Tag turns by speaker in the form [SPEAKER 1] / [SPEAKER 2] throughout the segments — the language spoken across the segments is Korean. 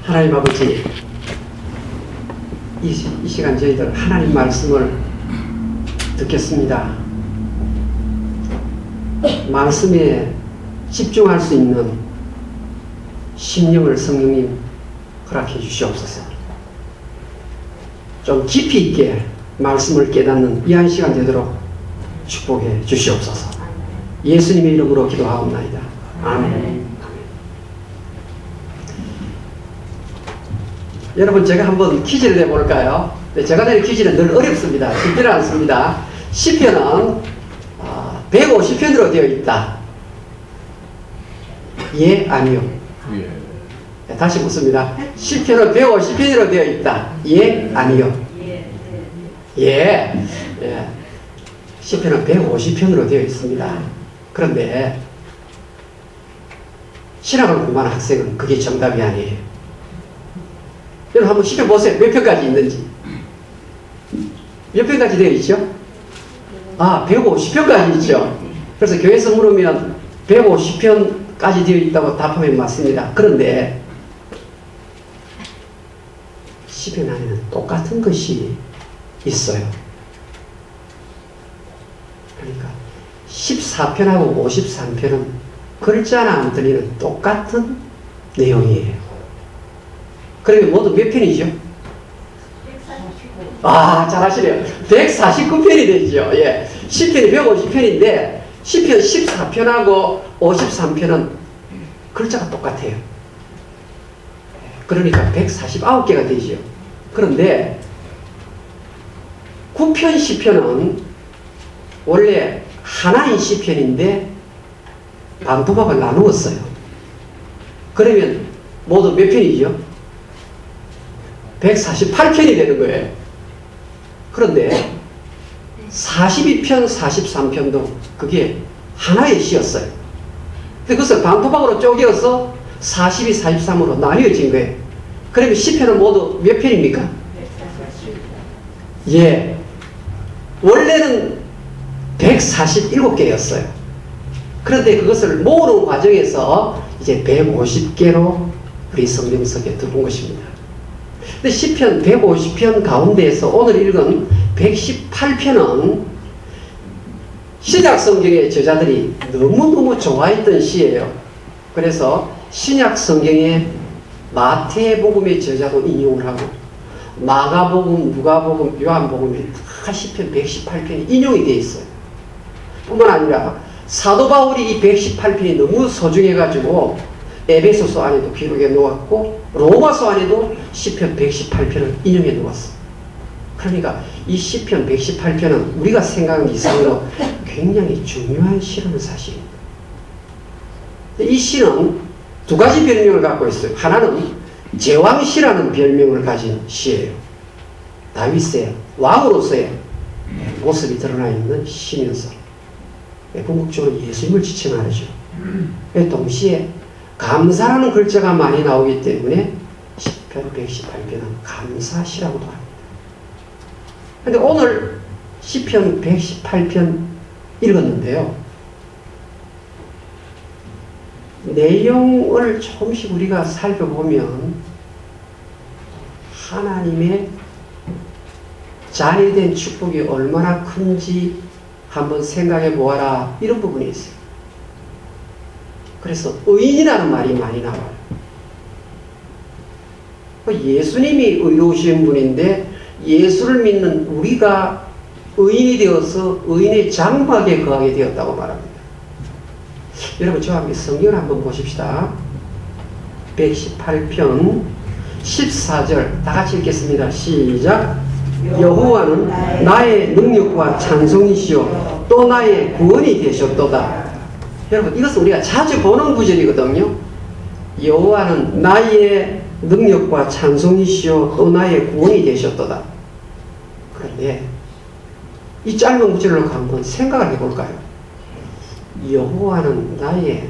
[SPEAKER 1] 하나님 아버지, 이 시간 저희들 하나님 말씀을 듣겠습니다. 말씀에 집중할 수 있는 심령을 성령님 허락해 주시옵소서. 좀 깊이 있게 말씀을 깨닫는 귀한 시간 되도록 축복해 주시옵소서. 예수님의 이름으로 기도하옵나이다. 아멘. 여러분, 제가 한번 퀴즈를 내볼까요? 제가 내는 퀴즈는 늘 어렵습니다. 쉽지는 않습니다. 시편은 150편으로 되어 있다. 예, 아니요? 예. 다시 묻습니다. 시편은 150편으로 되어 있다. 예, 아니요? 예. 예. 시편은 150편으로 되어 있습니다. 그런데 신학을 공부하는 학생은 그게 정답이 아니에요. 여러분 한번 시편 보세요. 몇 편까지 있는지. 몇 편까지 되어 있죠? 150편까지 있죠. 그래서 교회에서 물으면 150편까지 되어 있다고 답하면 맞습니다. 그런데 시편 안에는 똑같은 것이 있어요. 그러니까 14편하고 53편은 글자 하나 안 들리는 똑같은 내용이에요. 그러면 모두 몇 편이죠? 149. 잘하시네요. 149편이 되죠. 예. 10편이 150편인데 10편 14편하고 53편은 글자가 똑같아요. 그러니까 149개가 되죠. 그런데 9편 10편은 원래 하나인 시편인데 방토막을 나누었어요. 그러면 모두 몇 편이죠? 148편이 되는 거예요. 그런데 42편, 43편도 그게 하나의 시였어요. 근데 그것을 방토막으로 쪼개어서 42, 43으로 나뉘어진 거예요. 그러면 시편은 모두 몇 편입니까? 예. 원래는 147개였어요. 그런데 그것을 모으는 과정에서 이제 150개로 우리 성경석에 들어온 것입니다. 근데 시편 150편 가운데에서 오늘 읽은 118편은 신약 성경의 저자들이 너무너무 좋아했던 시예요. 그래서 신약 성경의 마태복음의 저자도 인용을 하고 마가복음, 누가복음, 요한복음에 다 시편 118편이 인용이 되어 있어요. 뿐만 아니라 사도 바울이 이 118편이 너무 소중해가지고 에베소서 안에도 기록해 놓았고 로마서 안에도 시편 118편을 인용해 놓았어. 그러니까 이 시편 118편은 우리가 생각하는 이상으로 굉장히 중요한 시라는 사실입니다. 이 시는 두 가지 별명을 갖고 있어요. 하나는 제왕시라는 별명을 가진 시예요. 다윗의 왕으로서의 모습이 드러나 있는 시면서 궁극적으로 예수님을 지칭하죠. 동시에 감사라는 글자가 많이 나오기 때문에 시편 118편은 감사시라고도 합니다. 그런데 오늘 시편 118편 읽었는데요. 내용을 조금씩 우리가 살펴보면 하나님의 자녀된 축복이 얼마나 큰지 한번 생각해 보아라, 이런 부분이 있어요. 그래서 의인이라는 말이 많이 나와요. 예수님이 의로우신 분인데 예수를 믿는 우리가 의인이 되어서 의인의 장막에 거하게 되었다고 말합니다. 여러분 저와 함께 성경을 한번 보십시다. 118편 14절 다 같이 읽겠습니다. 시작. 여호와는 나의 능력과 찬송이시요 또 나의 구원이 되셨도다. 여러분 이것은 우리가 자주 보는 구절이거든요. 여호와는 나의 능력과 찬송이시요 또 나의 구원이 되셨도다. 그런데 이 짧은 구절로 한번 생각을 해볼까요? 여호와는 나의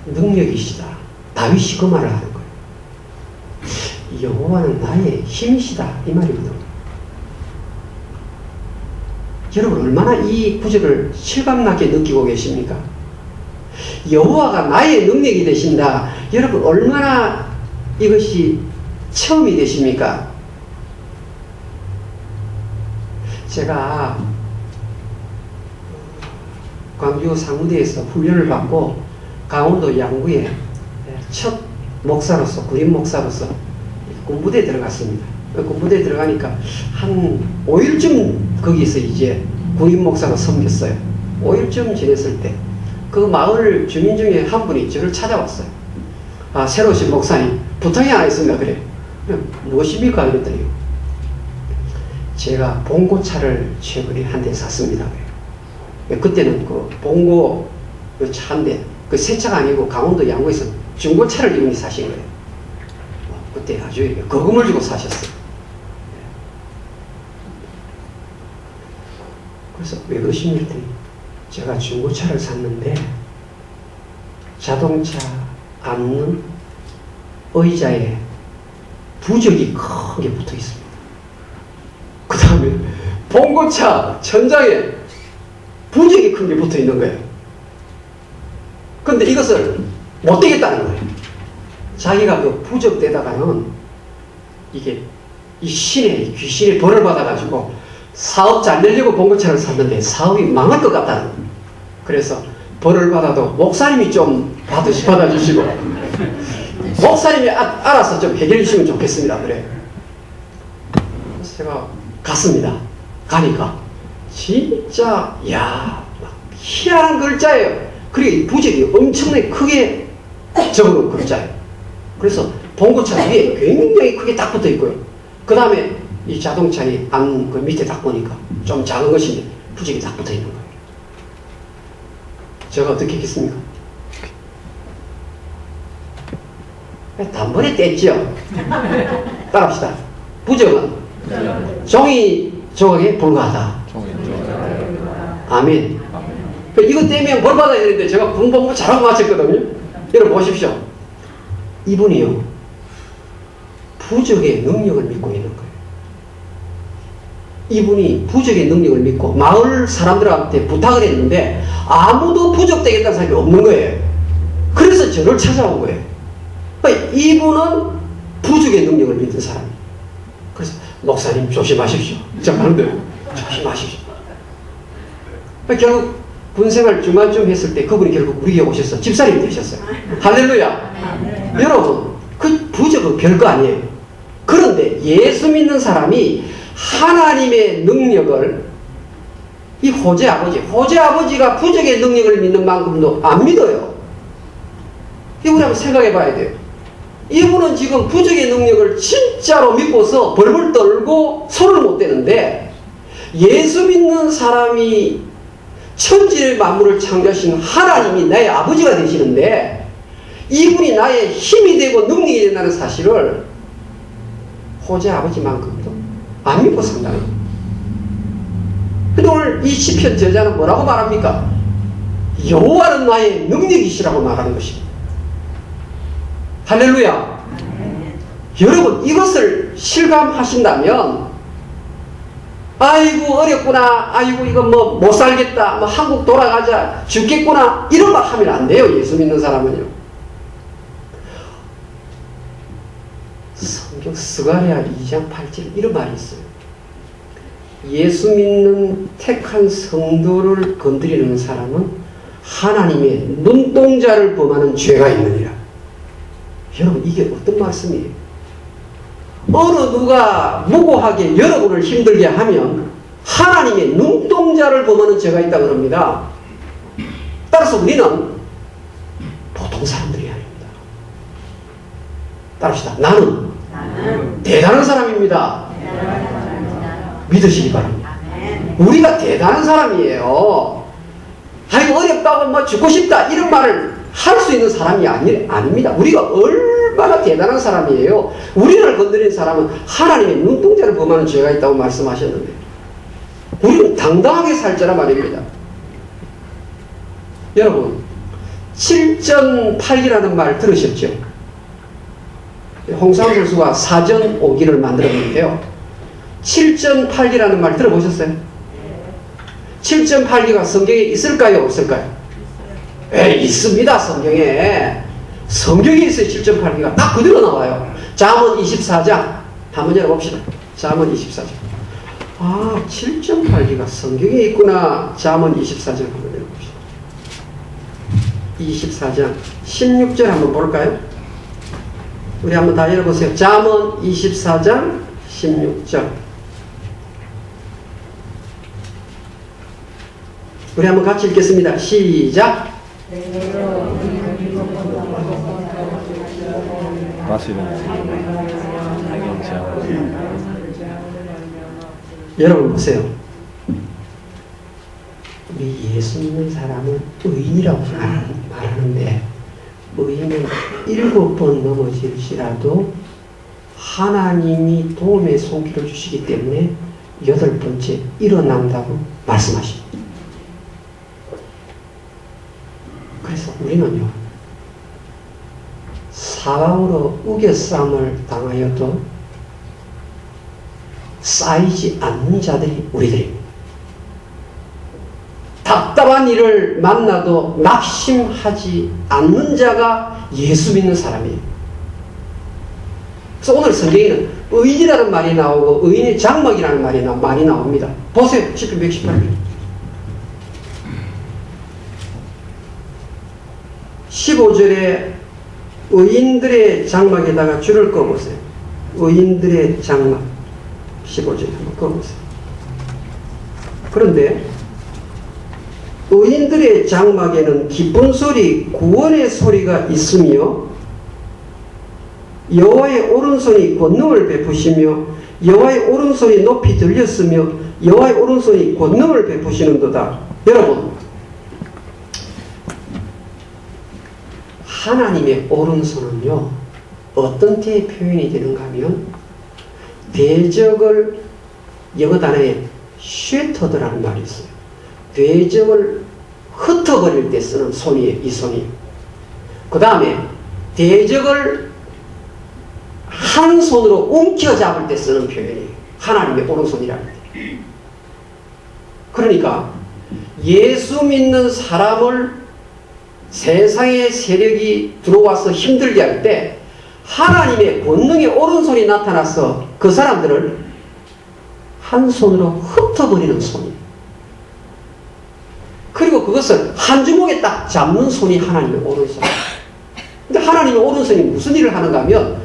[SPEAKER 1] 능력이시다. 다윗이 그 말을 하는 거예요. 여호와는 나의 힘이시다, 이 말이거든요. 여러분 얼마나 이 구절을 실감나게 느끼고 계십니까? 여호와가 나의 능력이 되신다. 여러분 얼마나 이것이 처음이 되십니까? 제가 광주 상무대에서 훈련을 받고 강원도 양구에 첫 목사로서, 군인 목사로서 군부대에 들어갔습니다. 군부대에 들어가니까 한 5일쯤 거기서 이제 군인 목사로 섬겼어요. 5일쯤 지냈을 때 그 마을 주민 중에 한 분이 저를 찾아왔어요. 아, 새로 오신 목사님, 부탁이 하나 있습니다. 그래. 무엇입니까? 그랬더니 제가 봉고차를 최근에 한 대 샀습니다. 그때는 그 봉고 그 차 한 대, 그 새 차가 아니고 강원도 양구에서 중고차를 이분이 사신 거예요. 그때 아주 거금을 주고 사셨어요. 그래서 왜 그러십니까? 제가 중고차를 샀는데 자동차 앉는 의자에 부적이 크게 붙어 있습니다. 그 다음에 봉고차 천장에 부적이 크게 붙어 있는 거예요. 근데 이것을 못 되겠다는 거예요. 자기가 그 부적대다가는 이게 이 귀신의 벌을 받아가지고 사업 잘 되려고 봉고차를 샀는데 사업이 망할 것 같다는 거예요. 그래서 벌을 받아도 목사님이 좀 받아주시고 목사님이 알아서 좀 해결해 주시면 좋겠습니다. 그래. 그래서 제가 갔습니다. 가니까 진짜 막 희한한 글자예요. 그리고 부적이 엄청나게 크게 적어놓은 글자예요. 그래서 봉고차 위에 굉장히 크게 딱 붙어 있고요. 그 다음에 이 자동차에 그 밑에 딱 보니까 좀 작은 것인데 부적이 딱 붙어 있는 거예요. 제가 어떻게 했겠습니까? 단번에 뗐죠. 따라합시다. 부적은 종이 조각에 불과하다. 아멘. 이거 떼면 벌 받아야 되는데 제가 군복무 잘하고 마쳤거든요. 여러분 보십시오. 이분이요, 부적의 능력을 믿고 있는 거예요. 이분이 부적의 능력을 믿고 마을 사람들한테 부탁을 했는데 아무도 부적 되겠다는 사람이 없는 거예요. 그래서 저를 찾아온 거예요. 이분은 부적의 능력을 믿는 사람이에요. 그래서 목사님 조심하십시오. 제가 하는데 조심하십시오. 결국 군생활 중간쯤 했을 때 그분이 결국 우리에게 오셔서 집사님이 되셨어요. 할렐루야. 여러분, 그 부적은 별거 아니에요. 그런데 예수 믿는 사람이 하나님의 능력을, 이 호재 아버지가 부적의 능력을 믿는 만큼도 안 믿어요. 이분을 한번 생각해 봐야 돼요. 이분은 지금 부적의 능력을 진짜로 믿고서 벌벌 떨고 손을 못 대는데, 예수 믿는 사람이 천지 만물을 창조하신 하나님이 나의 아버지가 되시는데 이분이 나의 힘이 되고 능력이 된다는 사실을 호재 아버지만큼도 안 믿고 산다는 거예요. 근데 오늘 이 시편 저자는 뭐라고 말합니까? 여호와는 나의 능력이시라고 말하는 것입니다. 할렐루야. 여러분, 이것을 실감하신다면 아이고 어렵구나, 아이고 이거 뭐 못 살겠다, 뭐 한국 돌아가자, 죽겠구나, 이런 말 하면 안 돼요. 예수 믿는 사람은요. 성경 스가랴 2장 8절 이런 말이 있어요. 예수 믿는 택한 성도를 건드리는 사람은 하나님의 눈동자를 범하는 죄가 있느니라. 여러분, 이게 어떤 말씀이에요? 어느 누가 무고하게 여러분을 힘들게 하면 하나님의 눈동자를 범하는 죄가 있다고 합니다. 따라서 우리는 보통 사람들이 아닙니다. 따라합시다. 나는 대단한 사람입니다. 믿으시기 바랍니다. 우리가 대단한 사람이에요. 아이고 어렵다고 뭐 죽고 싶다 이런 말을 할 수 있는 사람이 아닙니다. 우리가 얼마나 대단한 사람이에요. 우리를 건드린 사람은 하나님의 눈동자를 범하는 죄가 있다고 말씀하셨는데 우리는 당당하게 살자라 말입니다. 여러분, 7전8기라는 말 들으셨죠? 홍상훈 교수가 사전 5기를 만들었는데요. 7전8기라는 말 들어보셨어요? 7전8기가 성경에 있을까요? 없을까요? 있습니다. 성경에. 성경에 있어요. 7.8기가 딱 그대로 나와요. 잠언 24장 한번 열어봅시다. 잠언 24장. 아, 7.8기가 성경에 있구나. 잠언 24장 한번 열어봅시다. 24장 16절 한번 볼까요? 우리 한번 다 열어보세요. 잠언 24장 16절. 우리 한번 같이 읽겠습니다. 시작. 여러분 보세요. 우리 예수 믿는 사람은 의인이라고 말하는데 의인은 7번 넘어질지라도 하나님이 도움의 손길을 주시기 때문에 8번째 일어난다고 말씀하십니다. 그래서 우리는요, 사방으로 우겨쌈을 당하여도 쌓이지 않는 자들이 우리들입니다. 답답한 일을 만나도 낙심하지 않는 자가 예수 믿는 사람이에요. 그래서 오늘 성경에는 의인이라는 말이 나오고 의인의 장막이라는 말이 많이 나옵니다. 보세요. 10편 118편 15절에 의인들의 장막에다가 줄을 꺼보세요. 의인들의 장막 15절에 한번 꺼보세요. 그런데 의인들의 장막에는 기쁜 소리, 구원의 소리가 있으며 여호와의 오른손이 권능을 베푸시며 여호와의 오른손이 높이 들렸으며 여호와의 오른손이 권능을 베푸시는도다. 여러분, 하나님의 오른손은요, 어떤 때에 표현이 되는가 하면 대적을 영어 단어에 쉐터드라는 말이 있어요. 대적을 흩어버릴 때 쓰는 손이에요. 이 손이. 그 다음에 대적을 한 손으로 움켜잡을 때 쓰는 표현이에요. 하나님의 오른손이라는 때. 그러니까 예수 믿는 사람을 세상의 세력이 들어와서 힘들게 할 때 하나님의 권능의 오른손이 나타나서 그 사람들을 한 손으로 흩어버리는 손이에요. 그리고 그것을 한 주먹에 딱 잡는 손이 하나님의 오른손. 근데 하나님의 오른손이 무슨 일을 하는가 하면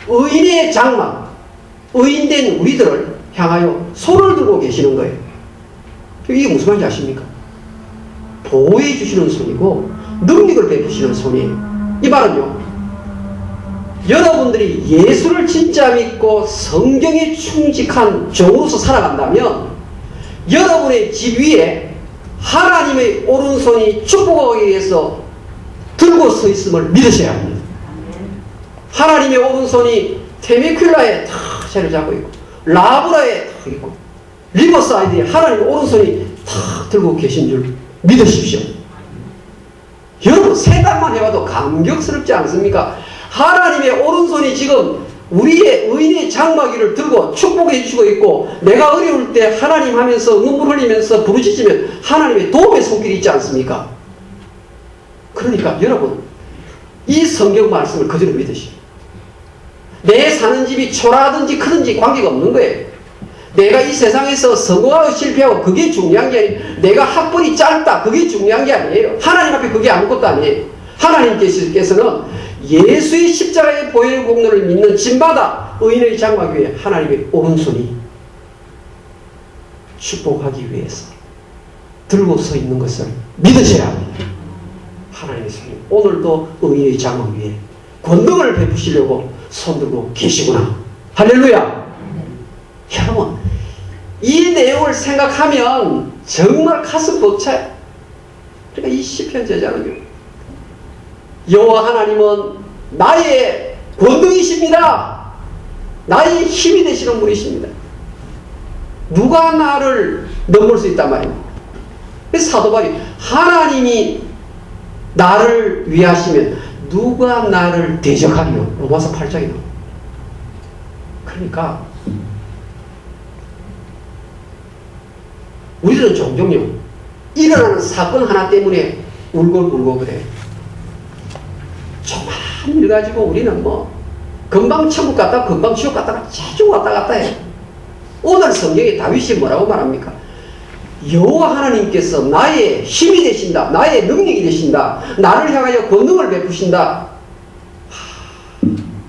[SPEAKER 1] 의인의 장막, 의인된 우리들을 향하여 손을 들고 계시는 거예요. 이게 무슨 말인지 아십니까? 보호해 주시는 손이고 능력을 베푸시는 손이에요. 이 말은요, 여러분들이 예수를 진짜 믿고 성경에 충직한 종으로서 살아간다면 여러분의 집 위에 하나님의 오른손이 축복하기 위해서 들고 서 있음을 믿으셔야 합니다. 하나님의 오른손이 테메큘라에 탁 자리를 잡고 있고 라브라에 탁 있고 리버사이드에 하나님의 오른손이 탁 들고 계신 줄 믿으십시오. 여러분, 생각만 해봐도 감격스럽지 않습니까? 하나님의 오른손이 지금 우리의 의인의 장막 위를 들고 축복해 주시고 있고, 내가 어려울 때 하나님 하면서 눈물 흘리면서 부르짖으면 하나님의 도움의 손길이 있지 않습니까? 그러니까 여러분, 이 성경 말씀을 그대로 믿으시오. 내 사는 집이 초라하든지 크든지 관계가 없는 거예요. 내가 이 세상에서 성공하고 실패하고 그게 중요한 게 아니에요. 내가 학벌이 짧다, 그게 중요한 게 아니에요. 하나님 앞에 그게 아무것도 아니에요. 하나님께서는 예수의 십자가의 보혈 공로를 믿는 짐마다 의인의 장막 위에 하나님의 오른손이 축복하기 위해서 들고 서 있는 것을 믿으셔야 합니다. 하나님의 손이 오늘도 의인의 장막 위에 권능을 베푸시려고 손들고 계시구나. 할렐루야. 여러분, 이 내용을 생각하면 정말 가슴 벅차요. 그러니까 이 시편 제자는요, 여호와 하나님은 나의 권능이십니다. 나의 힘이 되시는 분이십니다. 누가 나를 넘볼 수 있단 말입니다. 그래서 사도 바울이 하나님이 나를 위하시면 누가 나를 대적하리요? 로마서 8장에 나옵니다. 그러니까 우리들은 종종요, 일어나는 사건 하나 때문에 울고 그래요. 한 일 가지고 우리는 뭐 금방 천국 갔다가 금방 지옥 갔다가 자주 왔다 갔다 해. 오늘 성경에 다윗이 뭐라고 말합니까? 여호와 하나님께서 나의 힘이 되신다. 나의 능력이 되신다. 나를 향하여 권능을 베푸신다.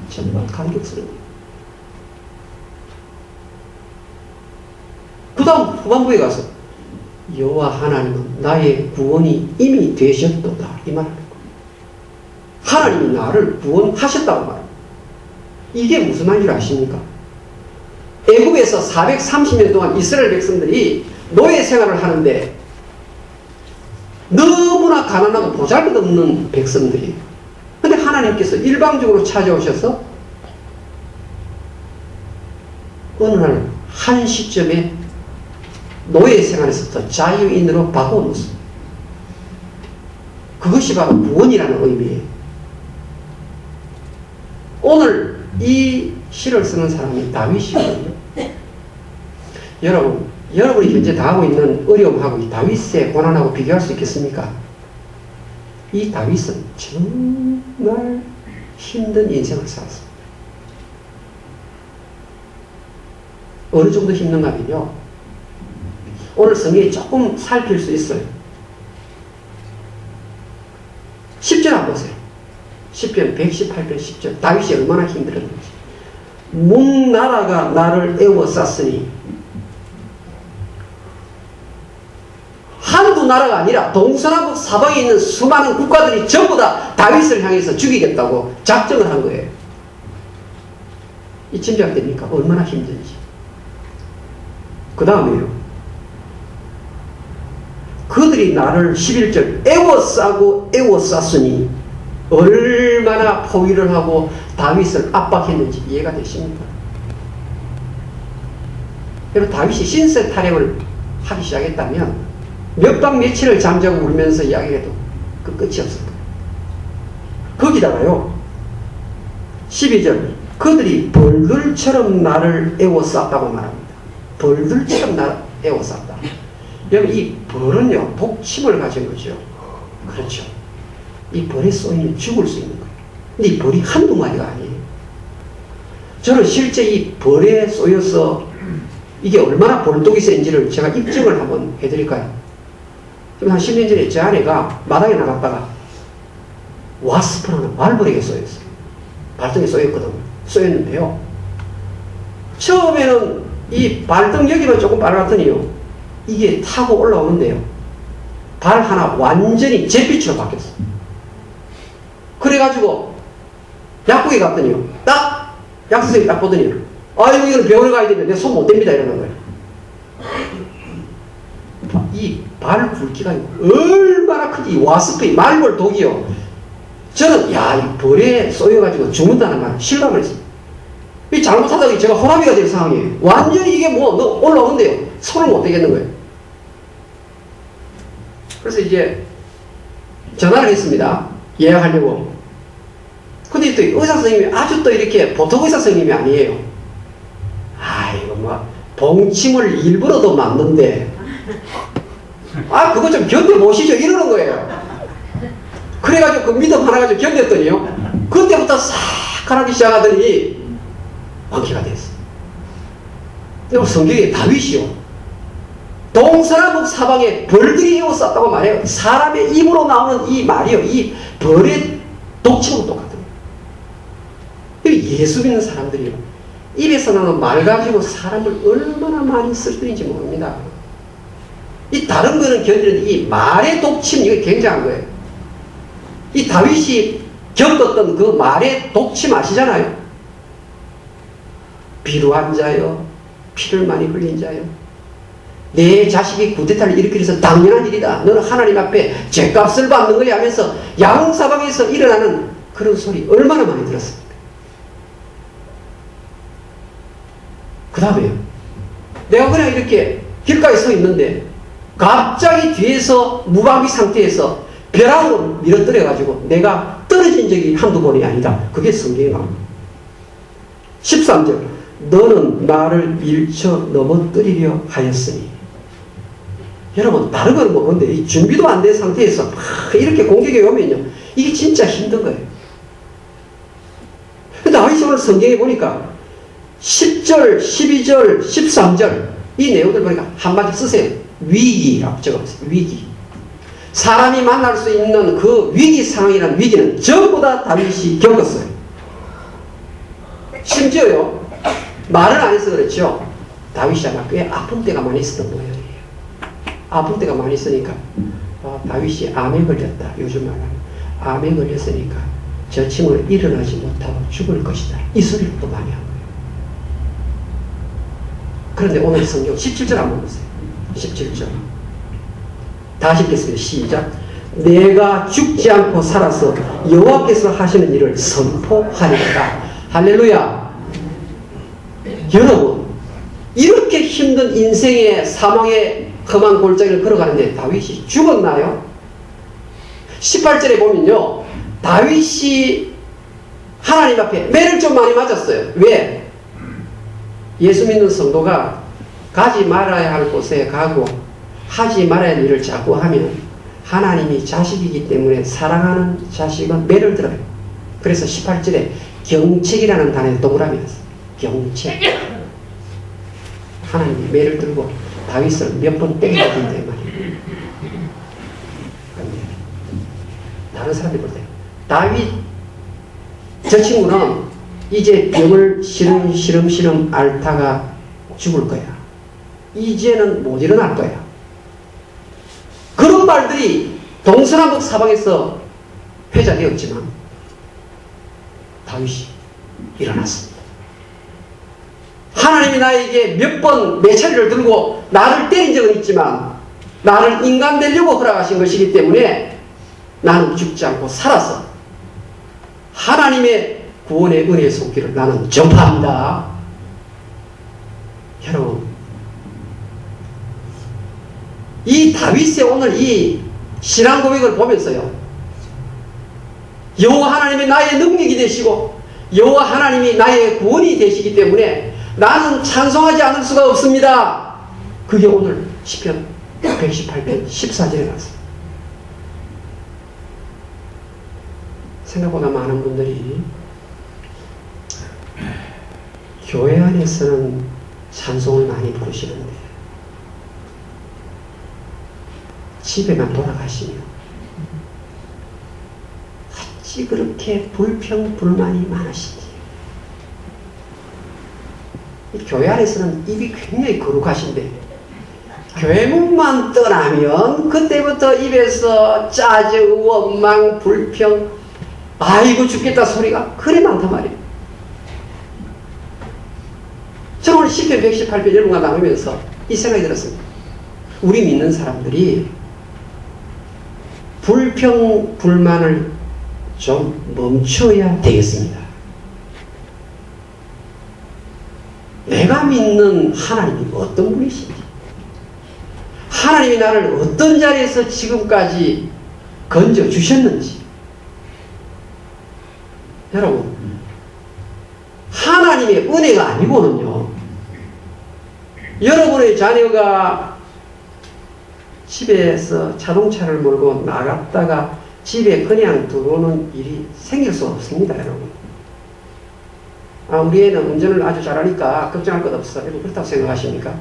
[SPEAKER 1] 정말 감격스러워요. 그 다음 후반부에 가서 여호와 하나님은 나의 구원이 이미 되셨도다. 이 말합니다. 하나님이 나를 구원하셨다고 말합니다. 이게 무슨 말인지 아십니까? 애굽에서 430년 동안 이스라엘 백성들이 노예 생활을 하는데 너무나 가난하고 보잘것없는 백성들이에요. 근데 하나님께서 일방적으로 찾아오셔서 어느 날 한 시점에 노예 생활에서부터 자유인으로 바꿔놓습니다. 그것이 바로 구원이라는 의미예요. 오늘 이 시를 쓰는 사람이 다윗이거든요. 여러분이 현재 당하고 있는 어려움하고 이 다윗의 고난하고 비교할 수 있겠습니까? 이 다윗은 정말 힘든 인생을 살았습니다. 어느 정도 힘든가면요, 오늘 성경에 조금 살필 수 있어요. 10절 한번 보세요. 10편 118편 10절. 다윗이 얼마나 힘들었는지. 문 나라가 나를 에워쌌으니, 한두 나라가 아니라 동서남북 사방에 있는 수많은 국가들이 전부 다 다윗을 향해서 죽이겠다고 작정을 한 거예요. 이 짐작됩니까? 얼마나 힘든지. 그 다음에요, 그들이 나를 11절 에워싸고 에워쌌으니 얼마나 포위를 하고 다윗을 압박했는지 이해가 되십니까? 여러분, 다윗이 신세 타령을 하기 시작했다면 몇 밤 며칠을 잠자고 울면서 이야기해도 그 끝이 없을 거예요. 거기다가요, 12절 그들이 벌들처럼 나를 에워쌌다고 말합니다. 벌들처럼 나를 에워쌌다. 여러분, 이 벌은요, 독침을 가진 거죠. 그렇죠. 이 벌에 쏘이면 죽을 수 있는 거예요. 근데 이 벌이 한두 마리가 아니에요. 저는 실제 이 벌에 쏘여서 이게 얼마나 벌독이 센지를 제가 입증을 한번 해드릴까요? 지금 한 10년 전에 제 아내가 마당에 나갔다가 와스프라는 말벌에게 쏘였어요. 발등에 쏘였거든요. 쏘였는데요, 처음에는 이 발등 여기만 조금 빨갛더니요, 이게 타고 올라오는데요, 발 하나 완전히 잿빛으로 바뀌었어요. 그래가지고 약국에 갔더니요, 딱 약선생님이 딱 보더니요, 아이고 이거는 병원에 가야 되면 내 손 못 댑니다 이러는 거예요. 이 발 굵기가 얼마나 크지. 와스프, 말벌 독이요. 저는 이 벌에 쏘여가지고 죽는다는 말 실감을 했어요. 이 잘못하다가 제가 호라비가 될 상황이에요. 완전히 이게 너 올라오는데요, 손을 못 대겠는 거예요. 그래서 이제 전화를 했습니다. 예약하려고. 근데 또 의사 선생님이 아주 또 이렇게 보통 의사 선생님이 아니에요. 이거 뭐 봉침을 일부러도 맞는데 그거 좀 견뎌보시죠 이러는 거예요. 그래가지고 그 믿음 하나 가지고 견뎠더니요, 그때부터 싹 가라기 시작하더니 완쾌가 됐어요. 여러분, 성경에 다윗이요, 동서남북 사방에 벌들이 에워쌌다고 말해요. 사람의 입으로 나오는 이 말이요, 이 벌의 독침하고 똑같아요. 예수 믿는 사람들이요, 입에서 나오는 말 가지고 사람을 얼마나 많이 쓰러뜨린지 모릅니다. 이 다른 거는 견디는데 이 말의 독침, 이게 굉장한 거예요. 이 다윗이 겪었던 그 말의 독침 아시잖아요. 비루한 자여, 피를 많이 흘린 자여, 내 자식이 구데타를 일으키면서 당연한 일이다. 너는 하나님 앞에 죗값을 받는 거야 하면서 양사방에서 일어나는 그런 소리 얼마나 많이 들었습니까? 그 다음에요, 내가 그냥 이렇게 길가에 서 있는데 갑자기 뒤에서 무방비 상태에서 벼락으로 밀어뜨려가지고 내가 떨어진 적이 한두 번이 아니다. 그게 성경에 나옵니다. 13절 너는 나를 밀쳐 넘어뜨리려 하였으니. 여러분, 다른 건 모르는데 이 준비도 안 된 상태에서 막 이렇게 공격이 오면요, 이게 진짜 힘든 거예요. 다윗이 오늘 성경에 보니까 10절, 12절, 13절 이 내용들 보니까 한마디 쓰세요. 위기라고 적어봤어요. 위기. 사람이 만날 수 있는 그 위기 상황이라는 위기는 전부 다 다윗이 겪었어요. 심지어요, 말을 안 해서 그렇죠. 다윗이 아마 꽤 아픈 때가 많이 있었던 모양이에요. 아픈 때가 많이 있으니까 다윗이 암에 걸렸다. 요즘 말하면 암에 걸렸으니까 저 친구는 일어나지 못하고 죽을 것이다. 이 소리를 또 많이 하고. 그런데 오늘 성경 17절 한번 보세요. 17절. 다시 읽겠습니다. 시작. 내가 죽지 않고 살아서 여호와께서 하시는 일을 선포하리라. 할렐루야. 여러분, 이렇게 힘든 인생의 사망의 험한 골짜기를 걸어가는데 다윗이 죽었나요? 18절에 보면요, 다윗이 하나님 앞에 매를 좀 많이 맞았어요. 왜? 예수 믿는 성도가 가지 말아야 할 곳에 가고 하지 말아야 할 일을 자꾸 하면 하나님이 자식이기 때문에 사랑하는 자식은 매를 들어요. 그래서 18절에 경책이라는 단어에 동그라미였어요. 경책. 하나님이 매를 들고 다윗을 몇 번 때려준다 말이에요. 다른 사람들이 볼 때 다윗 저 친구는 이제 병을 시름시름 앓다가 죽을 거야. 이제는 못 일어날 거야. 그런 말들이 동서남북 사방에서 회자되었지만 다윗이 일어났습니다. 하나님이 나에게 몇 번 매차리를 들고 나를 때린 적은 있지만 나를 인간 되려고 허락하신 것이기 때문에 나는 죽지 않고 살아서 하나님의 구원의 은혜의 손길을 나는 전파합니다. 여러분, 이 다윗의 오늘 이 신앙 고백을 보면서요, 여호와 하나님이 나의 능력이 되시고 여호와 하나님이 나의 구원이 되시기 때문에 나는 찬송하지 않을 수가 없습니다. 그게 오늘 시편 118편 14절에 나왔습니다. 생각보다 많은 분들이 교회 안에서는 찬송을 많이 부르시는데 집에만 돌아가시면 어찌 그렇게 불평불만이 많으신지. 교회 안에서는 입이 굉장히 거룩하신데 교회 문만 떠나면 그때부터 입에서 짜증, 원망, 불평, 아이고 죽겠다 소리가 그리 많단 말이에요. 저는 오늘 시편 118편 여러분과 나누면서 이 생각이 들었습니다. 우리 믿는 사람들이 불평, 불만을 좀 멈춰야 되겠습니다. 내가 믿는 하나님이 어떤 분이신지, 하나님이 나를 어떤 자리에서 지금까지 건져주셨는지. 여러분, 하나님의 은혜가 아니고는요, 여러분의 자녀가 집에서 자동차를 몰고 나갔다가 집에 그냥 들어오는 일이 생길 수 없습니다, 여러분. 우리 애는 운전을 아주 잘하니까 걱정할 것 없어. 여러분 그렇다고 생각하십니까?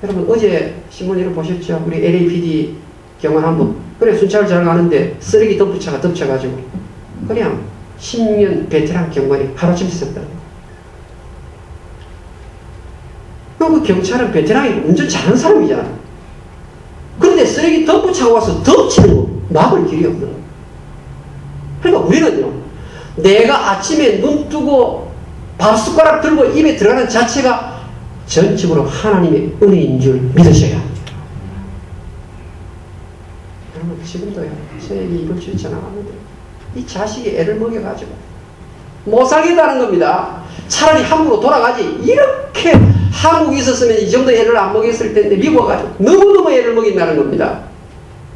[SPEAKER 1] 여러분 어제 신문 여러분 보셨죠? 우리 LAPD 경관 한번 그래 순찰을 잘 가는데 쓰레기 덤프차가 덮쳐가지고 그냥 10년 베테랑 경관이 하루아침에 썼다는 거. 그 경찰은 베테랑이 운전 잘하는 사람이잖아. 그런데 쓰레기 덤프차가 와서 덮치는 거 막을 길이 없는 거. 그러니까 우리는요, 내가 아침에 눈 뜨고 밥 숟가락 들고 입에 들어가는 자체가 전적으로 하나님의 은혜인 줄 믿으셔야 합니다. 여러분 지금도요, 저에게 이번 주에 전화가 왔는데 이 자식이 애를 먹여가지고 못 살겠다는 겁니다. 차라리 한국으로 돌아가지. 이렇게 한국에 있었으면 이 정도 애를 안 먹였을 텐데 미국 와가지고 너무너무 애를 먹인다는 겁니다.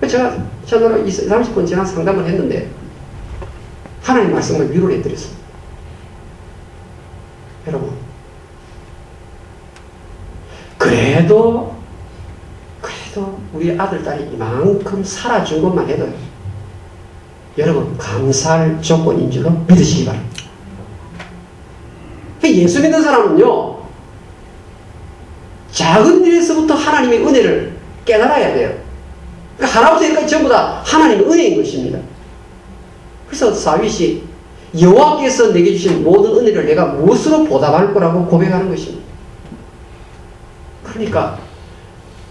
[SPEAKER 1] 제가 전화로 30분 지난 상담을 했는데 하나님 말씀을 위로를 해드렸습니다. 여러분, 그래도 우리 아들, 딸이 이만큼 살아준 것만 해도요, 여러분 감사할 조건인 줄로 믿으시기 바랍니다. 예수 믿는 사람은요, 작은 일에서부터 하나님의 은혜를 깨달아야 돼요. 그러니까 하나부터 열까지 전부 다 하나님의 은혜인 것입니다. 그래서 다윗이 여호와께서 내게 주신 모든 은혜를 내가 무엇으로 보답할 거라고 고백하는 것입니다. 그러니까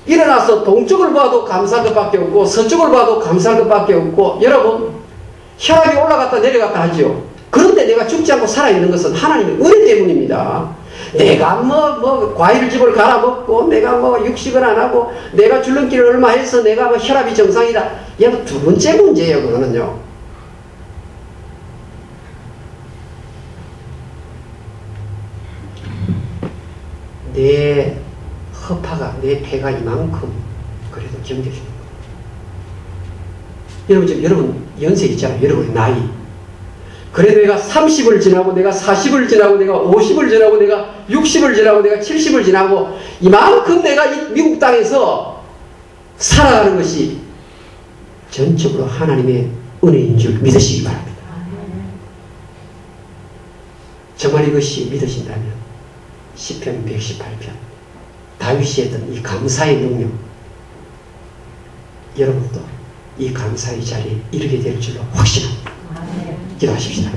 [SPEAKER 1] 일어나서 동쪽을 봐도 감사할 것밖에 없고 서쪽을 봐도 감사할 것밖에 없고, 여러분 혈압이 올라갔다 내려갔다 하지요. 그런데 내가 죽지 않고 살아있는 것은 하나님의 은혜 때문입니다. 내가 과일 즙을 갈아 먹고, 내가 육식을 안 하고, 내가 줄넘기를 얼마 해서 내가 혈압이 정상이다. 여러분, 두 번째 문제예요, 그거는요. 내 허파가, 내 배가 이만큼 그래도 견뎌주는 거예요. 여러분 연세 있잖아요. 여러분의 나이. 그래도 내가 30을 지나고, 내가 40을 지나고, 내가 50을 지나고, 내가 60을 지나고, 내가 70을 지나고, 이만큼 내가 이 미국 땅에서 살아가는 것이 전적으로 하나님의 은혜인 줄 믿으시기 바랍니다. 정말 이것이 믿으신다면 시편 118편 다윗이 했던 이 감사의 능력, 여러분도 이 감사의 자리에 이르게 될 줄로 확신합니다. 기도하십시다.